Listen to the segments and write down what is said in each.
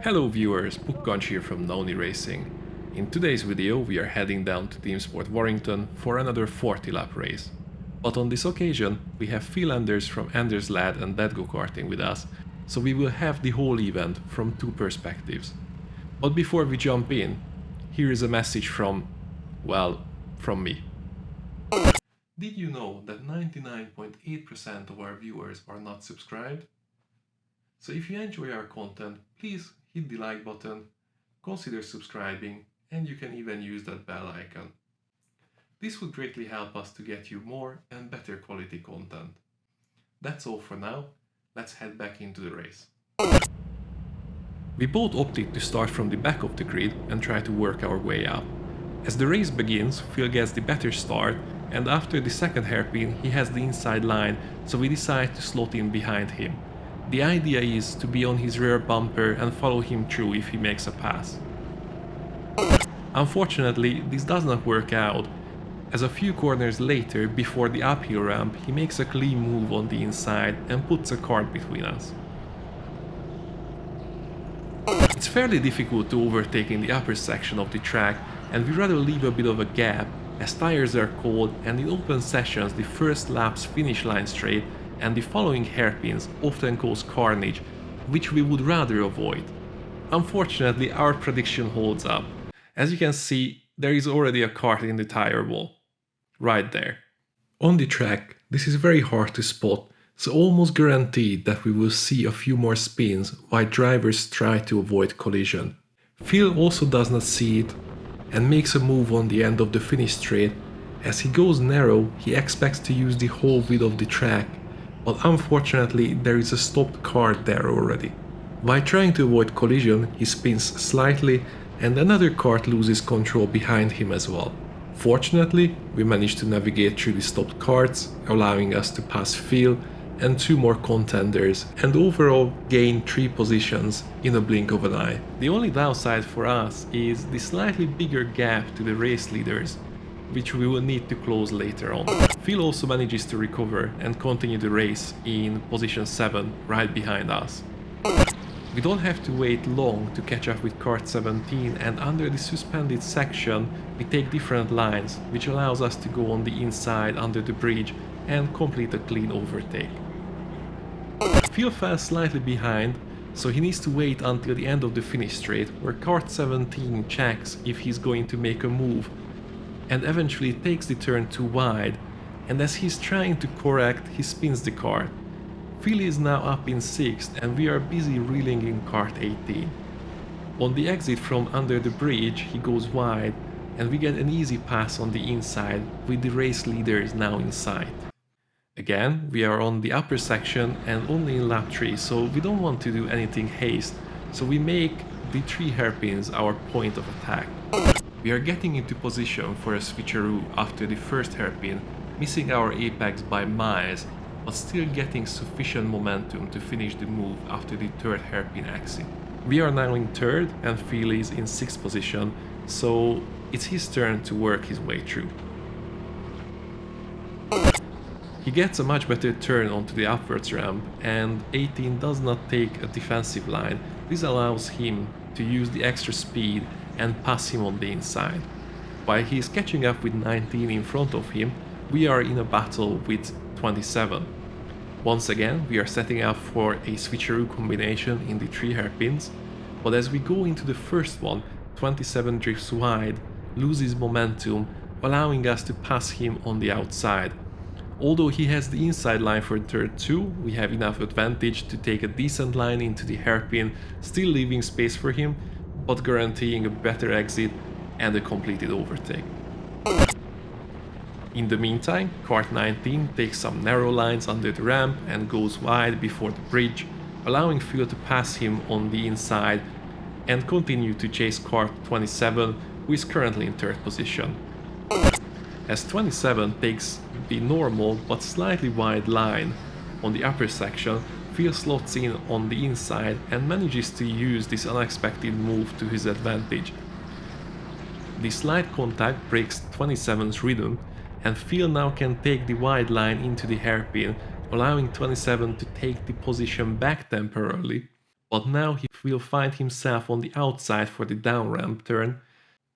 Hello viewers, Pukkanch here from Noni Racing. In today's video we are heading down to TeamSport Warrington for another 40 lap race. But on this occasion we have Finlanders from Anders Lad and Dead Go-Karting with us, so we will have the whole event from two perspectives. But before we jump in, here is a message from me. Did you know that 99.8% of our viewers are not subscribed? So if you enjoy our content, please hit the like button, consider subscribing, and you can even use that bell icon. This would greatly help us to get you more and better quality content. That's all for now, let's head back into the race. We both opted to start from the back of the grid and try to work our way up. As the race begins, Phil gets the better start, and after the second hairpin he has the inside line, so we decide to slot in behind him. The idea is to be on his rear bumper and follow him through if he makes a pass. Unfortunately, this does not work out, as a few corners later, before the uphill ramp, he makes a clean move on the inside and puts a kart between us. It's fairly difficult to overtake in the upper section of the track, and we rather leave a bit of a gap, as tires are cold and in open sessions the first laps finish line straight and the following hairpins often cause carnage, which we would rather avoid. Unfortunately, our prediction holds up. As you can see, there is already a kart in the tire wall. Right there. On the track, this is very hard to spot, so almost guaranteed that we will see a few more spins while drivers try to avoid collision. Phil also does not see it and makes a move on the end of the finish straight. As he goes narrow, he expects to use the whole width of the track, but unfortunately there is a stopped kart there already. While trying to avoid collision, he spins slightly and another kart loses control behind him as well. Fortunately, we managed to navigate through the stopped karts, allowing us to pass Phil and two more contenders, and overall gain 3 positions in a blink of an eye. The only downside for us is the slightly bigger gap to the race leaders, which we will need to close later on. Phil also manages to recover and continue the race in position 7 right behind us. We don't have to wait long to catch up with kart 17, and under the suspended section we take different lines, which allows us to go on the inside under the bridge and complete a clean overtake. Phil fell slightly behind, so he needs to wait until the end of the finish straight, where kart 17 checks if he's going to make a move, and eventually takes the turn too wide, and as he's trying to correct, he spins the kart. Phil is now up in 6th and we are busy reeling in kart 18. On the exit from under the bridge he goes wide and we get an easy pass on the inside with the race leaders now in sight. Again, we are on the upper section and only in lap 3, so we don't want to do anything haste, so we make the 3 hairpins our point of attack. We are getting into position for a switcheroo after the first hairpin, missing our apex by miles, but still getting sufficient momentum to finish the move after the third hairpin exit. We are now in 3rd and Phil is in 6th position, so it's his turn to work his way through. He gets a much better turn onto the upwards ramp, and 18 does not take a defensive line. This allows him to use the extra speed and pass him on the inside. While he is catching up with 19 in front of him, we are in a battle with 27. Once again, we are setting up for a switcheroo combination in the 3 hairpins, but as we go into the first one, 27 drifts wide, loses momentum, allowing us to pass him on the outside. Although he has the inside line for third too, we have enough advantage to take a decent line into the hairpin, still leaving space for him, but guaranteeing a better exit and a completed overtake. In the meantime, kart 19 takes some narrow lines under the ramp and goes wide before the bridge, allowing Phil to pass him on the inside and continue to chase kart 27, who is currently in 3rd position. As 27 takes the normal but slightly wide line on the upper section, Phil slots in on the inside and manages to use this unexpected move to his advantage. The slight contact breaks 27's rhythm, and Phil now can take the wide line into the hairpin, allowing 27 to take the position back temporarily, but now he will find himself on the outside for the down ramp turn,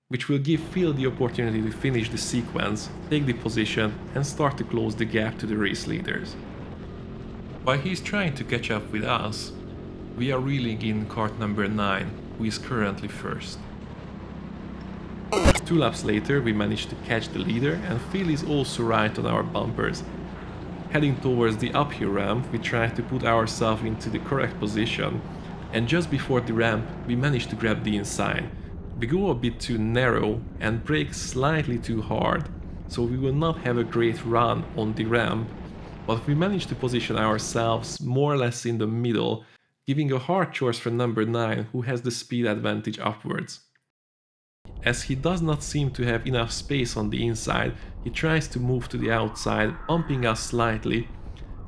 which will give Phil the opportunity to finish the sequence, take the position and start to close the gap to the race leaders. While he's trying to catch up with us, we are reeling in kart number 9, who is currently first. 2 laps later we managed to catch the leader and Phil is also right on our bumpers. Heading towards the uphill ramp we try to put ourselves into the correct position, and just before the ramp we managed to grab the inside. We go a bit too narrow and brake slightly too hard, so we will not have a great run on the ramp, but we managed to position ourselves more or less in the middle, giving a hard choice for number 9 who has the speed advantage upwards. As he does not seem to have enough space on the inside, he tries to move to the outside, bumping us slightly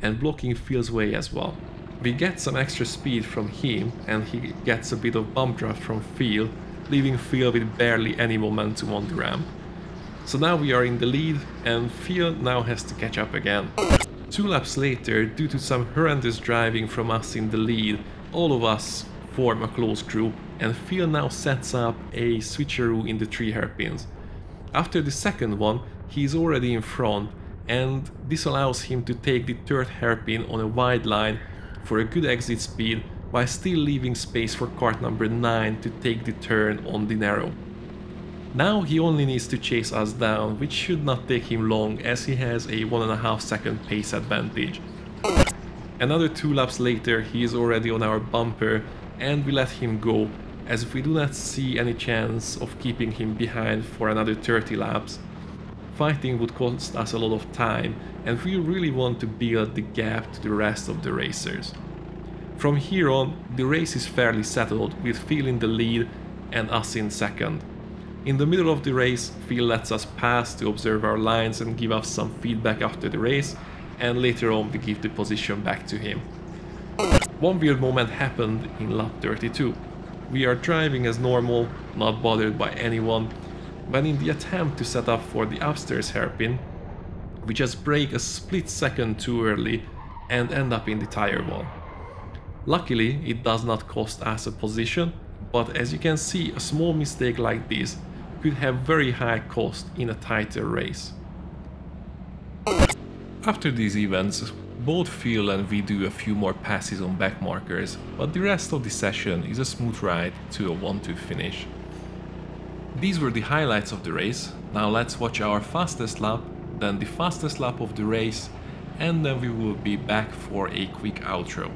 and blocking Phil's way as well. We get some extra speed from him and he gets a bit of bump draft from Phil, leaving Phil with barely any momentum on the ramp. So now we are in the lead and Phil now has to catch up again. 2 laps later, due to some horrendous driving from us in the lead, all of us form a close group and Phil now sets up a switcheroo in the 3 hairpins. After the second one, he is already in front and this allows him to take the 3rd hairpin on a wide line for a good exit speed while still leaving space for kart number 9 to take the turn on the narrow. Now he only needs to chase us down, which should not take him long as he has a 1.5 second pace advantage. Another 2 laps later he is already on our bumper and we let him go, as we do not see any chance of keeping him behind for another 30 laps. Fighting would cost us a lot of time and we really want to build the gap to the rest of the racers. From here on, the race is fairly settled with Phil in the lead and us in second. In the middle of the race, Phil lets us pass to observe our lines and give us some feedback after the race, and later on we give the position back to him. One weird moment happened in lap 32. We are driving as normal, not bothered by anyone, when in the attempt to set up for the upstairs hairpin, we just brake a split second too early and end up in the tire wall. Luckily, it does not cost us a position, but as you can see, a small mistake like this could have very high cost in a tighter race. After these events, both Phil and we do a few more passes on back markers, but the rest of the session is a smooth ride to a 1-2 finish. These were the highlights of the race. Now let's watch our fastest lap, then the fastest lap of the race, and then we will be back for a quick outro.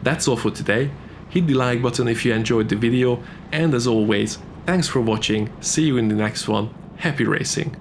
That's all for today. Hit the like button if you enjoyed the video, and as always, thanks for watching, see you in the next one, happy racing!